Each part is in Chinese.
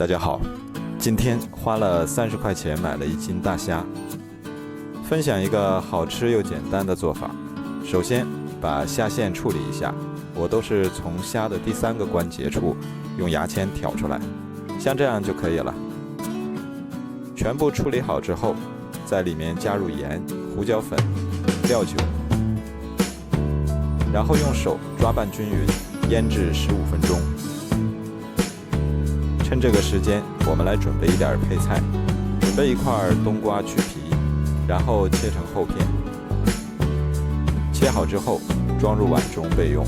大家好，今天花了30块钱买了1斤大虾，分享一个好吃又简单的做法。首先把虾线处理一下，我都是从虾的第3个关节处用牙签挑出来，像这样就可以了。全部处理好之后，在里面加入盐、胡椒粉、料酒，然后用手抓拌均匀，腌制15分钟。趁这个时间，我们来准备一点配菜。准备1块冬瓜去皮，然后切成厚片。切好之后，装入碗中备用。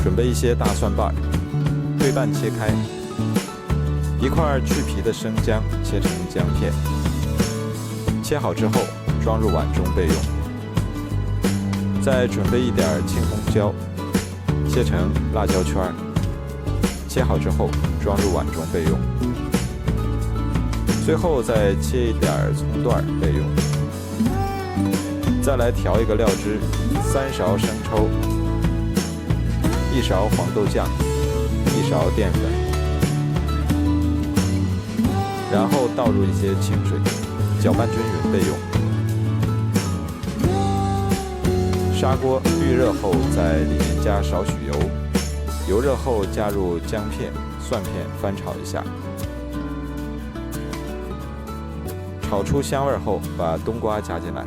准备一些大蒜瓣，对半切开。1块去皮的生姜切成姜片。切好之后，装入碗中备用。再准备一点青红椒，切成辣椒圈。切好之后，装入碗中备用。最后再切一点葱段备用。再来调一个料汁，3勺生抽，1勺黄豆酱，1勺淀粉，然后倒入一些清水，搅拌均匀备用。砂锅预热后，在里面加少许油。油热后加入姜片、蒜片，翻炒一下。炒出香味后，把冬瓜加进来，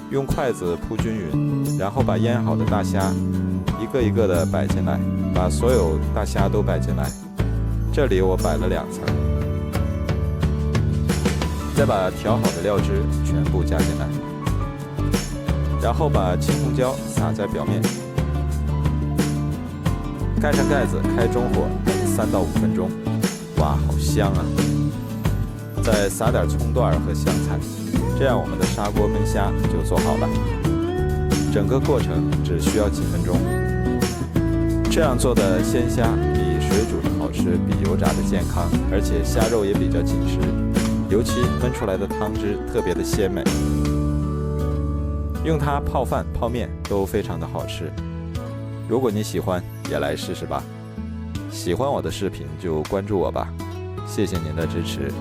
用筷子铺均匀，然后把腌好的大虾一个一个的摆进来，把所有大虾都摆进来。这里我摆了2层。再把调好的料汁全部加进来，然后把青红椒撒在表面。盖上盖子，开中火焖3到5分钟。哇，好香啊！再撒点葱段和香菜，这样我们的砂锅焖虾就做好了。整个过程只需要几分钟。这样做的鲜虾比水煮的好吃，比油炸的健康，而且虾肉也比较紧实，尤其焖出来的汤汁特别的鲜美，用它泡饭、泡面都非常的好吃。如果你喜欢，也来试试吧。喜欢我的视频就关注我吧，谢谢您的支持。